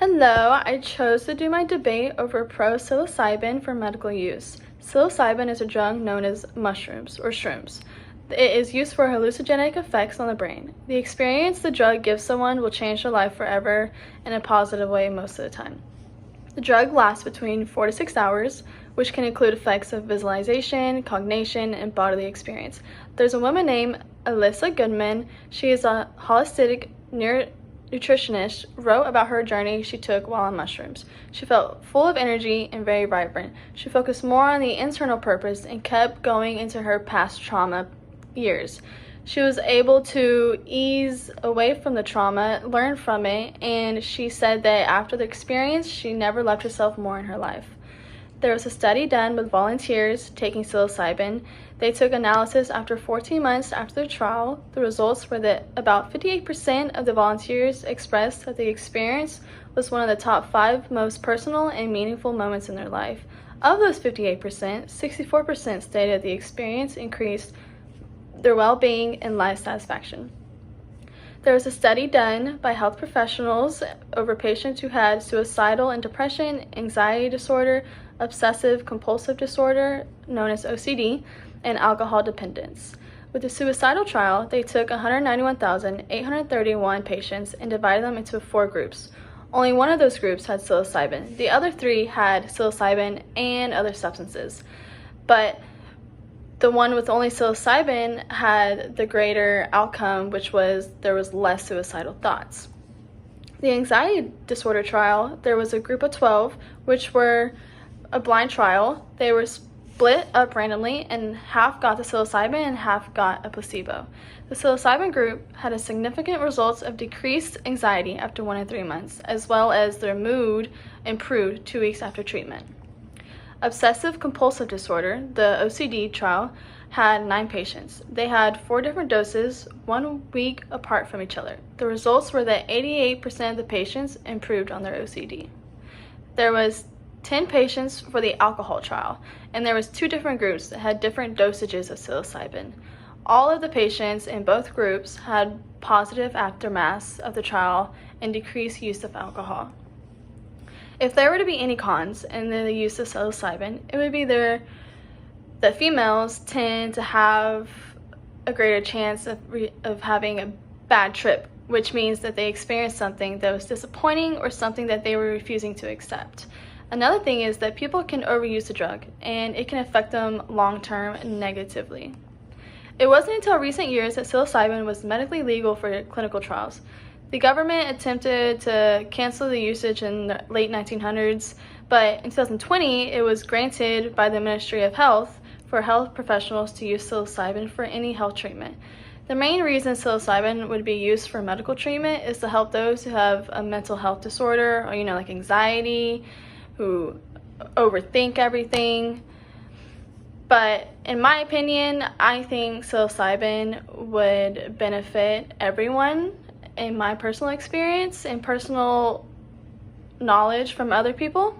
Hello, I chose to do my debate over psilocybin for medical use. Psilocybin is a drug known as mushrooms or shrooms. It is used for hallucinogenic effects on the brain. The experience the drug gives someone will change their life forever in a positive way most of the time. The drug lasts between 4 to 6 hours, which can include effects of visualization, cognition, and bodily experience. There's a woman named Alyssa Goodman. She is a holistic nutritionist, wrote about her journey she took while on mushrooms. She felt full of energy and very vibrant. She focused more on the internal purpose and kept going into her past trauma years. She was able to ease away from the trauma, learn from it, and she said that after the experience, she never loved herself more in her life. There was a study done with volunteers taking psilocybin. They took analysis after 14 months after the trial. The results were that about 58% of the volunteers expressed that the experience was one of the top 5 most personal and meaningful moments in their life. Of those 58%, 64% stated the experience increased their well-being and life satisfaction. There was a study done by health professionals over patients who had suicidal and depression, anxiety disorder, obsessive compulsive disorder, known as OCD, and alcohol dependence. With the suicidal trial, they took 191,831 patients and divided them into 4 groups. Only one of those groups had psilocybin. The other 3 had psilocybin and other substances. But the one with only psilocybin had the greater outcome, which was there was less suicidal thoughts. The anxiety disorder trial, there was a group of 12, which were a blind trial. They were split up randomly, and half got the psilocybin and half got a placebo. The psilocybin group had a significant results of decreased anxiety after 1 and 3 months, as well as their mood improved 2 weeks after treatment. Obsessive compulsive disorder, the OCD trial, had 9 patients. They had 4 different doses, 1 week apart from each other. The results were that 88% of the patients improved on their OCD. There was 10 patients for the alcohol trial, and there was 2 different groups that had different dosages of psilocybin. All of the patients in both groups had positive aftermaths of the trial and decreased use of alcohol. If there were to be any cons in the use of psilocybin, it would be that females tend to have a greater chance of having a bad trip, which means that they experienced something that was disappointing or something that they were refusing to accept. Another thing is that people can overuse the drug, and it can affect them long-term negatively. It wasn't until recent years that psilocybin was medically legal for clinical trials. The government attempted to cancel the usage in the late 1900s, but in 2020, it was granted by the Ministry of Health for health professionals to use psilocybin for any health treatment. The main reason psilocybin would be used for medical treatment is to help those who have a mental health disorder, or like anxiety, who overthink everything. But in my opinion, I think psilocybin would benefit everyone. In my personal experience and personal knowledge from other people,